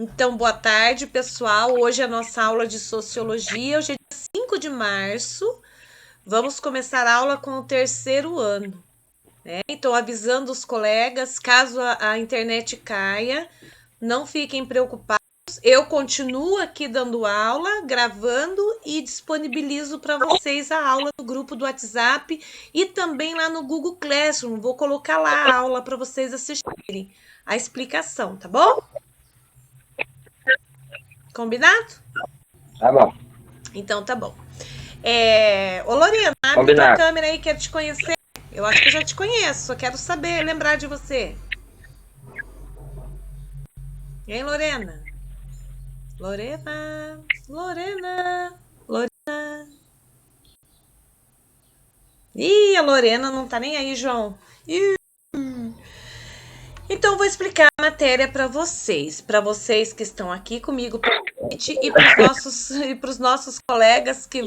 Então, boa tarde, pessoal. Hoje é a nossa aula de Sociologia. Hoje é dia 5 de março. Vamos começar a aula com o terceiro ano, né? Então, avisando os colegas, caso a internet caia, não fiquem preocupados. Eu continuo aqui dando aula, gravando e disponibilizo para vocês a aula no grupo do WhatsApp e também lá no Google Classroom. Vou colocar lá a aula para vocês assistirem a explicação, tá bom? Combinado? Tá bom. Então tá bom. Ô Lorena, abre tua Combinado. câmera aí, quero te conhecer. Eu acho que eu já te conheço, só quero saber, lembrar de você. Hein, Lorena? Lorena, Lorena, Lorena. Ih, a Lorena não tá nem aí, João. Ih. Então, vou explicar a matéria para vocês que estão aqui comigo e para os nossos colegas que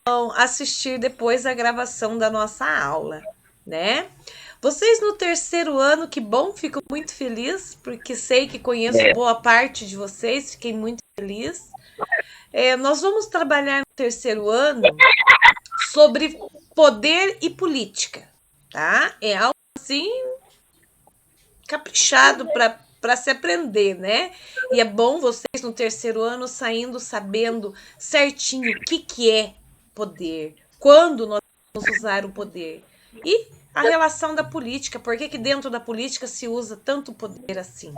vão assistir depois a gravação da nossa aula, né? Vocês no terceiro ano, que bom, fico muito feliz, porque sei que conheço boa parte de vocês, fiquei muito feliz. Nós vamos trabalhar no terceiro ano sobre poder e política, tá? É algo assim caprichado para se aprender, né? E é bom vocês no terceiro ano saindo sabendo certinho o que é poder, quando nós vamos usar o poder e a relação da política, por que dentro da política se usa tanto poder assim,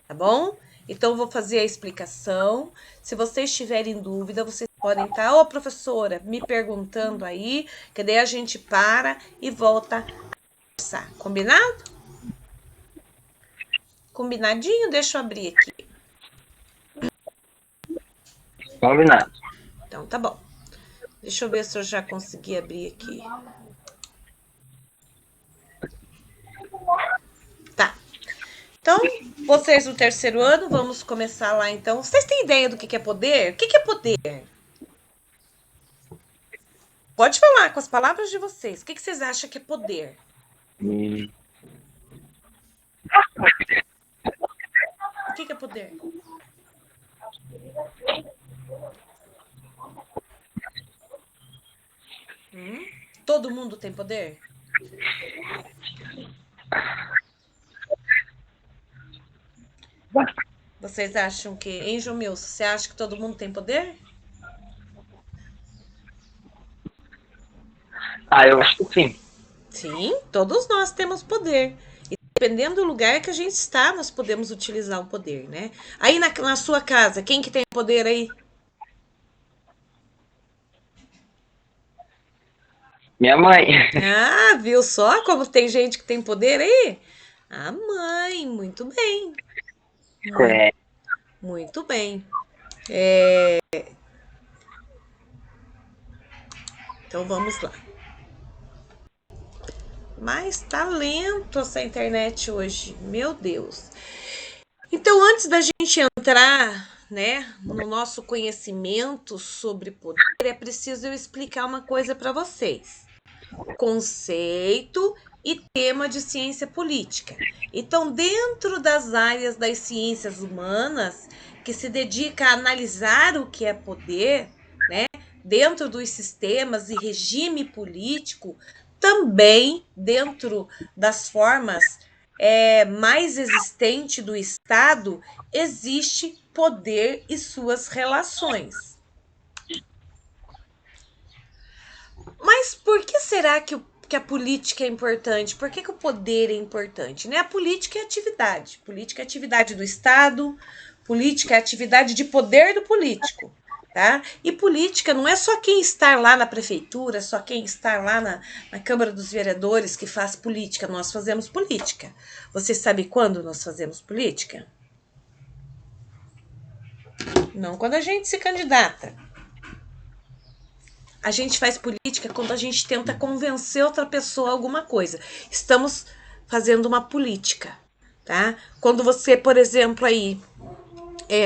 tá bom? Então, vou fazer a explicação. Se vocês tiverem dúvida, vocês podem estar, professora, me perguntando aí, que daí a gente para e volta a conversar. Combinado? Combinadinho? Deixa eu abrir aqui. Combinado. Então, tá bom. Deixa eu ver se eu já consegui abrir aqui. Tá. Então, vocês no terceiro ano, vamos começar lá então. Vocês têm ideia do que é poder? O que é poder? Pode falar com as palavras de vocês. O que vocês acham que é poder? O que é poder? Todo mundo tem poder? Vocês acham que... Hein, Jomilson, você acha que todo mundo tem poder? Eu acho que sim. Sim, todos nós temos poder. E dependendo do lugar que a gente está, nós podemos utilizar o poder, né? Aí na sua casa, quem que tem poder aí? Minha mãe. Ah, viu só como tem gente que tem poder aí? A mãe, muito bem. Muito bem. Então vamos lá. Mas tá lento essa internet hoje, meu Deus. Então, antes da gente entrar, né, no nosso conhecimento sobre poder, é preciso eu explicar uma coisa para vocês. Conceito e tema de ciência política. Então, dentro das áreas das ciências humanas, que se dedica a analisar o que é poder, né, dentro dos sistemas e regime político, também dentro das formas mais existentes do Estado, existe poder e suas relações. Mas por que será que a política é importante? Por que o poder é importante? Né? A política é atividade. Política é atividade do Estado, política é atividade de poder do político. Tá? E política não é só quem está lá na prefeitura, só quem está lá na Câmara dos Vereadores que faz política. Nós fazemos política. Você sabe quando nós fazemos política? Não quando a gente se candidata. A gente faz política quando a gente tenta convencer outra pessoa a alguma coisa. Estamos fazendo uma política, tá? Quando você, por exemplo, aí,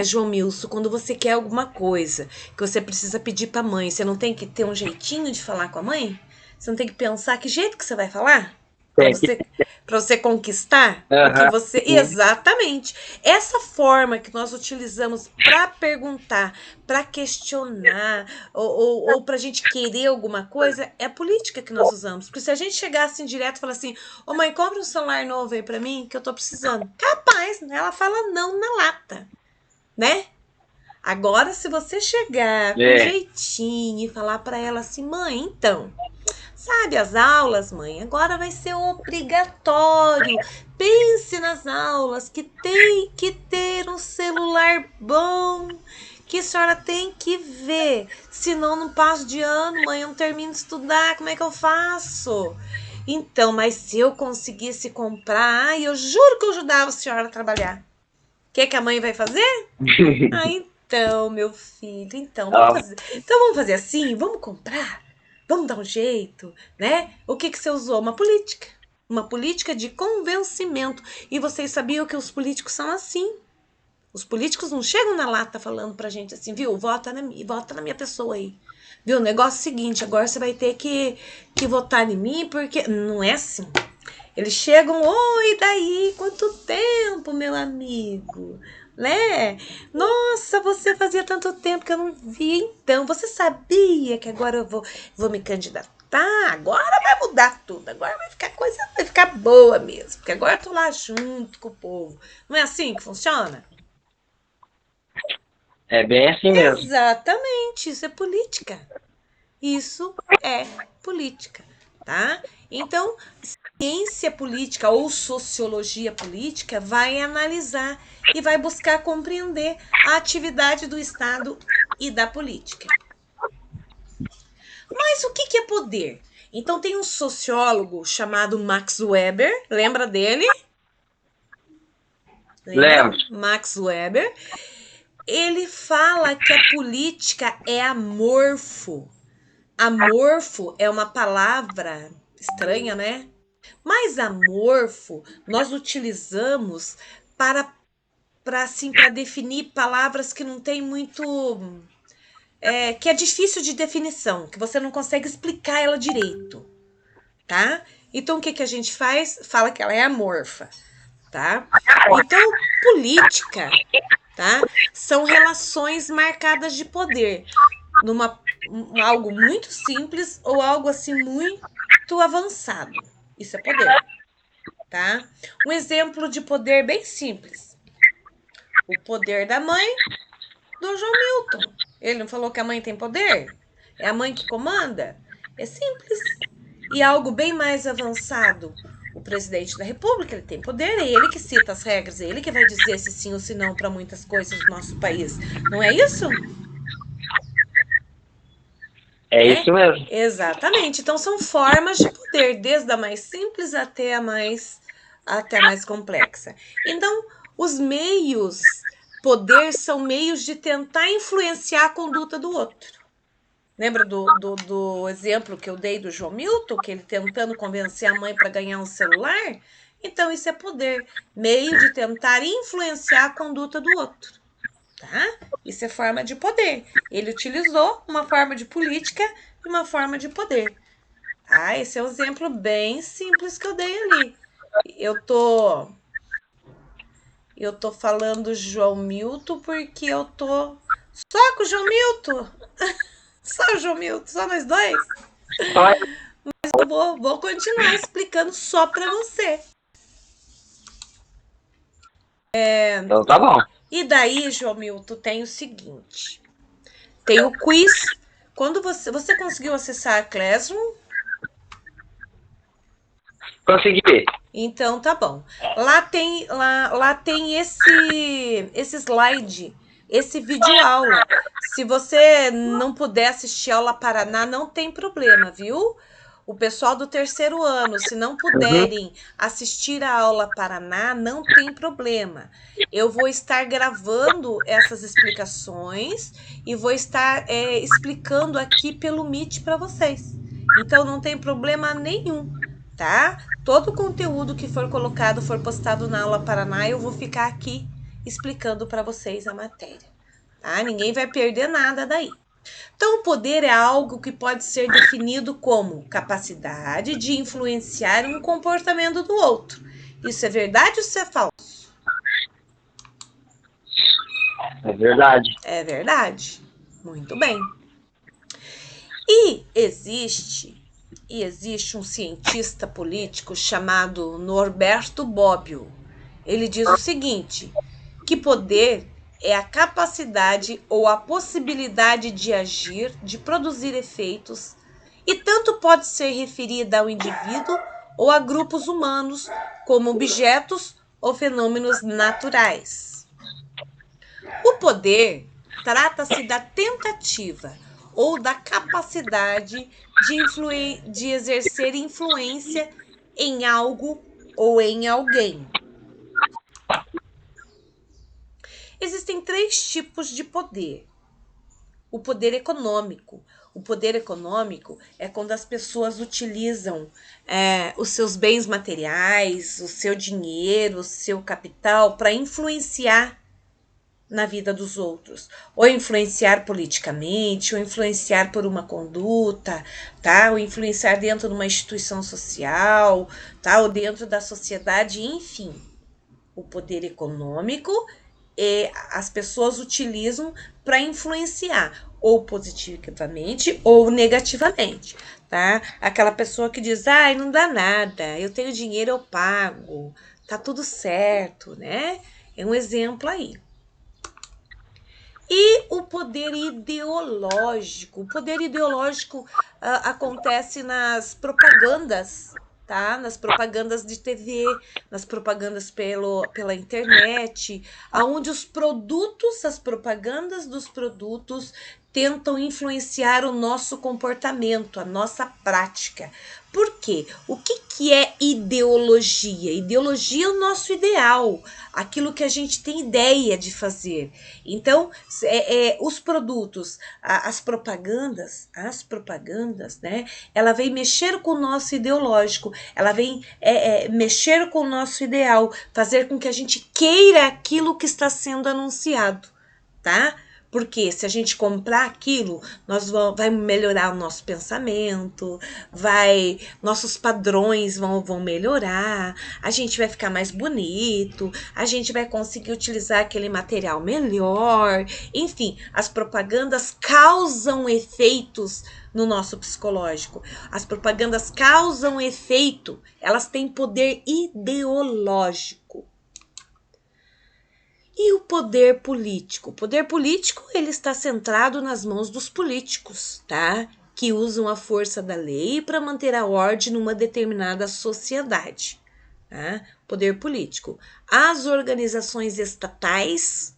João Milson, quando você quer alguma coisa, que você precisa pedir pra mãe, você não tem que ter um jeitinho de falar com a mãe? Você não tem que pensar que jeito que você vai falar? Para Tem que. você, para você conquistar o que Aham. você. Sim. Exatamente. Essa forma que nós utilizamos para perguntar, para questionar, ou para a gente querer alguma coisa, é a política que nós usamos. Porque se a gente chegasse assim direto e falar assim: Ô mãe, compra um celular novo aí para mim que eu tô precisando. Capaz, né? Ela fala não na lata, né? Agora, se você chegar com É. jeitinho e falar para ela assim: mãe, então. Sabe as aulas, mãe? Agora vai ser obrigatório. Pense nas aulas que tem que ter um celular bom, que a senhora tem que ver. Senão não passo de ano, mãe, eu não termino de estudar. Como é que eu faço? Então, mas se eu conseguisse comprar, ai, eu juro que eu ajudava a senhora a trabalhar. O que a mãe vai fazer? Ah, então, meu filho, então Ó, vamos fazer assim, vamos comprar, vamos dar um jeito, né? O que você usou? Uma política de convencimento. E vocês sabiam que os políticos são assim? Os políticos não chegam na lata falando pra gente assim, viu? Vota na minha pessoa aí. Viu? O negócio é o seguinte, agora você vai ter que votar em mim, porque não é assim. Eles chegam, oi, daí? Quanto tempo, meu amigo? Né? Nossa, você fazia tanto tempo que eu não via. Então, você sabia que agora eu vou me candidatar? Agora vai mudar tudo. Agora vai ficar coisa, vai ficar boa mesmo. Porque agora eu tô lá junto com o povo. Não é assim que funciona? é bem assim mesmo. Exatamente, isso é política. Isso é política, tá? Então, ciência política ou sociologia política vai analisar e vai buscar compreender a atividade do Estado e da política. Mas o que é poder? Então, tem um sociólogo chamado Max Weber, lembra dele? Lembra? Lembro. Max Weber. Ele fala que a política é amorfo. Amorfo é uma palavra estranha, né? Mas amorfo nós utilizamos para assim para definir palavras que não tem muito que é difícil de definição, que você não consegue explicar ela direito, tá? Então o que a gente faz? Fala que ela é amorfa, tá? Então política, tá? São relações marcadas de poder, algo muito simples ou algo assim muito avançado. Isso é poder, tá? Um exemplo de poder bem simples. O poder da mãe do João Milton. Ele não falou que a mãe tem poder? É a mãe que comanda? É simples. E algo bem mais avançado. O presidente da República, ele tem poder, é ele que cita as regras, é ele que vai dizer se sim ou se não para muitas coisas do nosso país. Não é isso? É Né? isso mesmo. Exatamente. Então são formas de poder, desde a mais simples até a mais complexa. Então, os meios poder são meios de tentar influenciar a conduta do outro. Lembra do exemplo que eu dei do João Milton, que ele tentando convencer a mãe para ganhar um celular? Então, isso é poder, meio de tentar influenciar a conduta do outro, tá? Isso é forma de poder. Ele utilizou uma forma de política e uma forma de poder. Ah, esse é um exemplo bem simples que eu dei ali. Eu tô eu tô falando João Milton porque eu tô só com o João Milton. Só o João Milton, só nós dois. Olha, Mas eu vou continuar explicando só para você. então tá bom. E daí, João Milton, tem o seguinte: tem o quiz. Quando você conseguiu acessar a Classroom, Consegui ver. então tá bom. Lá tem esse slide, esse vídeo aula. Se você não puder assistir a aula Paraná, não tem problema, viu? O pessoal do terceiro ano, se não Uhum. puderem assistir a aula Paraná, não tem problema. Eu vou estar gravando essas explicações e vou estar explicando aqui pelo Meet para vocês. Então não tem problema nenhum, tá? Todo o conteúdo que for colocado, for postado na aula Paraná, eu vou ficar aqui explicando para vocês a matéria, tá? Ninguém vai perder nada daí. Então, o poder é algo que pode ser definido como capacidade de influenciar um comportamento do outro. Isso é verdade ou isso é falso? É verdade. É verdade. Muito bem. E existe um cientista político chamado Norberto Bobbio. Ele diz o seguinte, que poder é a capacidade ou a possibilidade de agir, de produzir efeitos, e tanto pode ser referida ao indivíduo ou a grupos humanos, como objetos ou fenômenos naturais. O poder trata-se da tentativa ou da capacidade de exercer influência em algo ou em alguém. Existem 3 tipos de poder. O poder econômico. O poder econômico é quando as pessoas utilizam os seus bens materiais, o seu dinheiro, o seu capital para influenciar na vida dos outros, ou influenciar politicamente, ou influenciar por uma conduta, tá? Ou influenciar dentro de uma instituição social, tá? Ou dentro da sociedade, enfim. O poder econômico as pessoas utilizam para influenciar, ou positivamente ou negativamente, tá? Aquela pessoa que diz, ai, não dá nada, eu tenho dinheiro, eu pago, tá tudo certo, né? É um exemplo aí. E o poder ideológico. O poder ideológico acontece nas propagandas, tá? Nas propagandas de TV, nas propagandas pela internet, aonde os produtos, as propagandas dos produtos tentam influenciar o nosso comportamento, a nossa prática. Por quê? O que é ideologia? Ideologia é o nosso ideal, aquilo que a gente tem ideia de fazer. Então, os produtos, as propagandas, né? Ela vem mexer com o nosso ideológico, ela vem mexer com o nosso ideal, fazer com que a gente queira aquilo que está sendo anunciado, tá? Porque se a gente comprar aquilo, vai melhorar o nosso pensamento, nossos padrões vão melhorar, a gente vai ficar mais bonito, a gente vai conseguir utilizar aquele material melhor. Enfim, as propagandas causam efeitos no nosso psicológico. As propagandas causam efeito, elas têm poder ideológico. E o poder político? O poder político, ele está centrado nas mãos dos políticos, tá? Que usam a força da lei para manter a ordem numa determinada sociedade, tá? Poder político. As organizações estatais,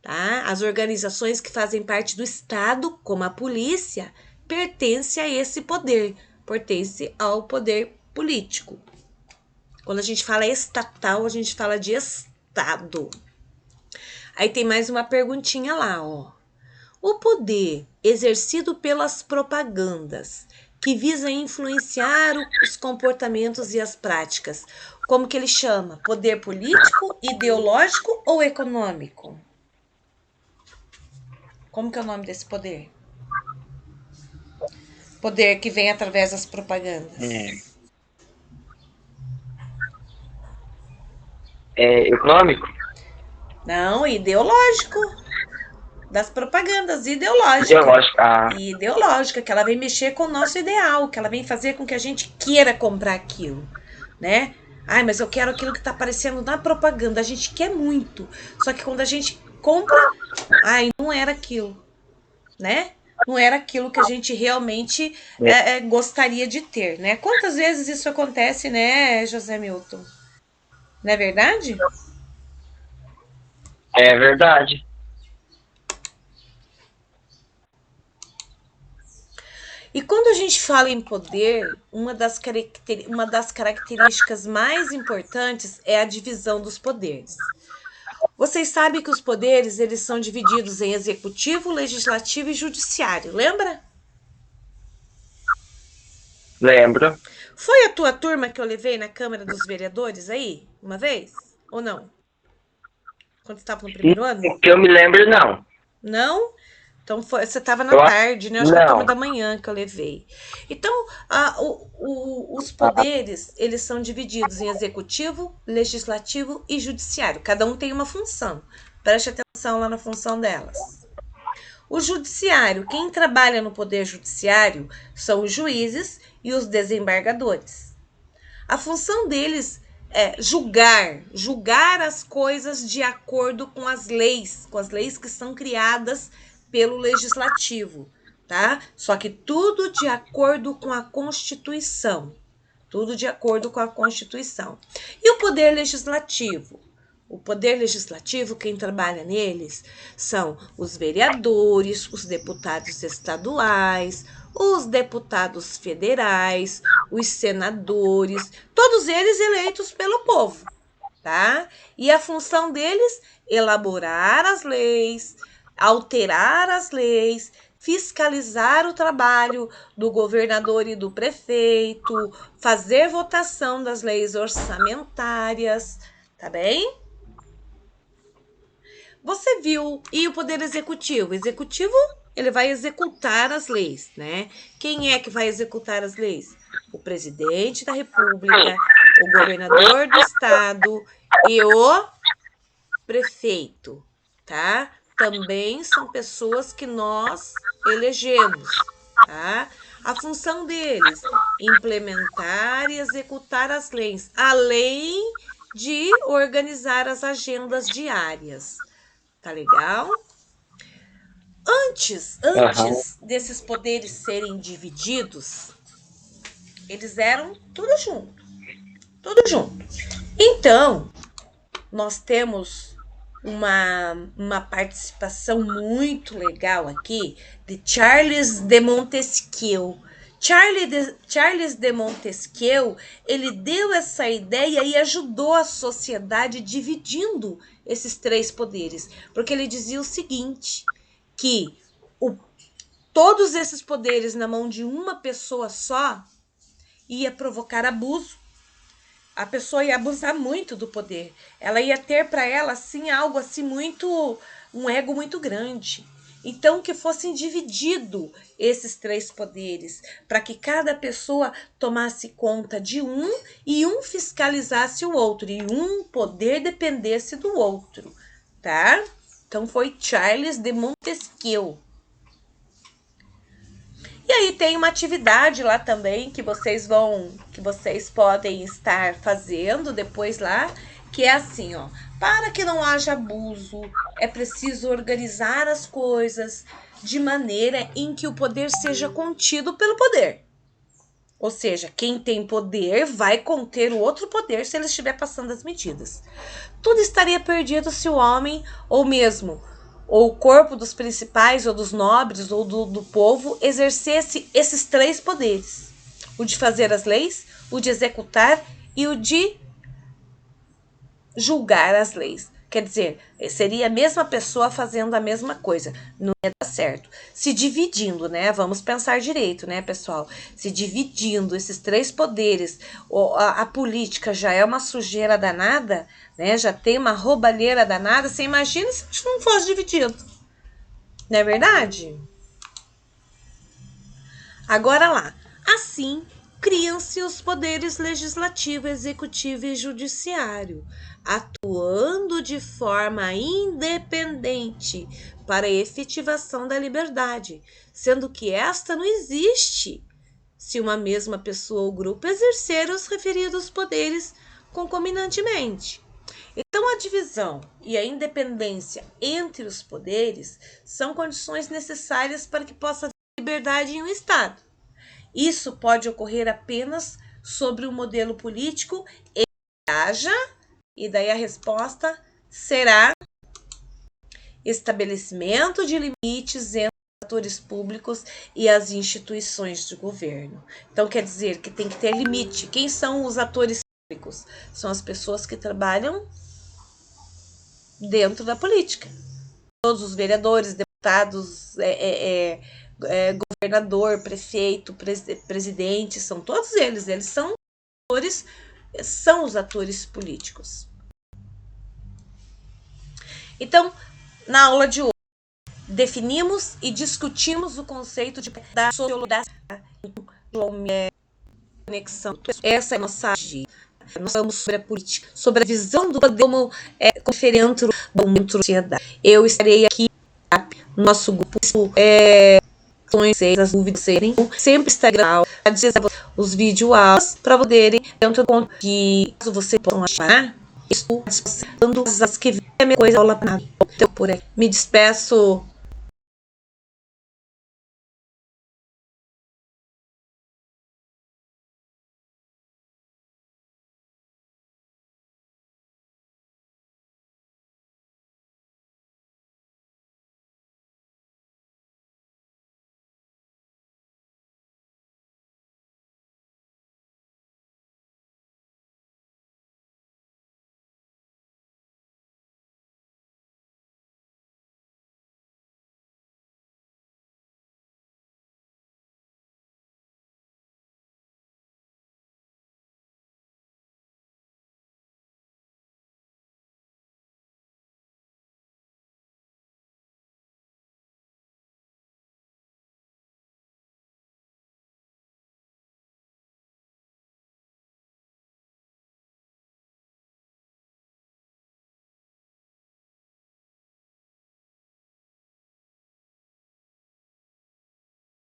tá? As organizações que fazem parte do Estado, como a polícia, pertencem a esse poder, pertence ao poder político. Quando a gente fala estatal, a gente fala de Estado. Aí tem mais uma perguntinha lá, ó. O poder exercido pelas propagandas que visa influenciar os comportamentos e as práticas, como que ele chama? Poder político, ideológico ou econômico? Como que é o nome desse poder? Poder que vem através das propagandas. É econômico? Não, ideológico. Das propagandas ideológicas. Ideológico. Ideológica, que ela vem mexer com o nosso ideal, que ela vem fazer com que a gente queira comprar aquilo, né? Ai, mas eu quero aquilo que tá aparecendo na propaganda. A gente quer muito. Só que quando a gente compra, ai, não era aquilo, né? Não era aquilo que a gente realmente gostaria de ter, né? Quantas vezes isso acontece, né, José Milton? Não é verdade? É verdade. E quando a gente fala em poder, uma das características mais importantes é a divisão dos poderes. Vocês sabem que os poderes eles são divididos em executivo, legislativo e judiciário, lembra? Lembro. Foi a tua turma que eu levei na Câmara dos Vereadores aí, uma vez? Ou não? Quando estava no primeiro ano? Que eu me lembro, não. Não? Então, você estava na Eu acho. tarde, né? Acho que a turma Não. da manhã que eu levei. Então, os poderes, eles são divididos em executivo, legislativo e judiciário. Cada um tem uma função. Preste atenção lá na função delas. O judiciário, quem trabalha no poder judiciário são os juízes e os desembargadores. A função deles é julgar as coisas de acordo com as leis que são criadas pelo legislativo, tá? Só que tudo de acordo com a Constituição. Tudo de acordo com a Constituição. E o poder legislativo? O poder legislativo, quem trabalha neles são os vereadores, os deputados estaduais, os deputados federais, os senadores, todos eles eleitos pelo povo, tá? E a função deles elaborar as leis, alterar as leis, fiscalizar o trabalho do governador e do prefeito, fazer votação das leis orçamentárias, tá bem? Você viu, e o poder executivo? O executivo, ele vai executar as leis, né? Quem é que vai executar as leis? O presidente da República, o governador do estado e o prefeito, tá? Também são pessoas que nós elegemos, tá? A função deles, implementar e executar as leis, além de organizar as agendas diárias. Tá legal? Antes Aham. desses poderes serem divididos, eles eram tudo junto, tudo junto. Então, nós temos uma participação muito legal aqui de Charles de Montesquieu. Charles de Montesquieu, ele deu essa ideia e ajudou a sociedade dividindo esses três poderes, porque ele dizia o seguinte, que todos esses poderes na mão de uma pessoa só ia provocar abuso. A pessoa ia abusar muito do poder. Ela ia ter para ela assim algo assim muito, um ego muito grande. Então que fossem divididos esses três poderes, para que cada pessoa tomasse conta de um e um fiscalizasse o outro e um poder dependesse do outro, tá? Então foi Charles de Montesquieu. E aí tem uma atividade lá também que vocês podem estar fazendo depois lá, que é assim, ó, para que não haja abuso, é preciso organizar as coisas de maneira em que o poder seja contido pelo poder. Ou seja, quem tem poder vai conter o outro poder se ele estiver passando as medidas. Tudo estaria perdido se o homem, ou mesmo ou o corpo dos principais, ou dos nobres, ou do povo, exercesse esses três poderes. O de fazer as leis, o de executar e o de julgar as leis. Quer dizer, seria a mesma pessoa fazendo a mesma coisa. Não ia dar certo. Se dividindo, né? Vamos pensar direito, né, pessoal? Se dividindo esses três poderes, a política já é uma sujeira danada, né? Já tem uma roubalheira danada. Você imagina se não fosse dividido. Não é verdade? Agora lá. Assim, criam-se os poderes legislativo, executivo e judiciário, atuando de forma independente para a efetivação da liberdade, sendo que esta não existe se uma mesma pessoa ou grupo exercer os referidos poderes concomitantemente. Então, a divisão e a independência entre os poderes são condições necessárias para que possa haver liberdade em um Estado. Isso pode ocorrer apenas sobre o modelo político em que haja, e daí a resposta será estabelecimento de limites entre os atores públicos e as instituições de governo. Então, quer dizer que tem que ter limite. Quem são os atores públicos? São as pessoas que trabalham dentro da política. Todos os vereadores, deputados, governador, prefeito, presidente, são todos eles são os atores políticos. Então, na aula de hoje, definimos e discutimos o conceito da sociologia, conexão. Essa é a nossa agenda. Nós falamos sobre a política, sobre a visão do poder como conferente da sociedade. Eu estarei aqui no nosso grupo, as dúvidas serem, sempre estarei a dizer os vídeos aulas para poderem, dentro do ponto que caso você possam achar, estou dando as que vêm a minha coisa aula para então por aí. Me despeço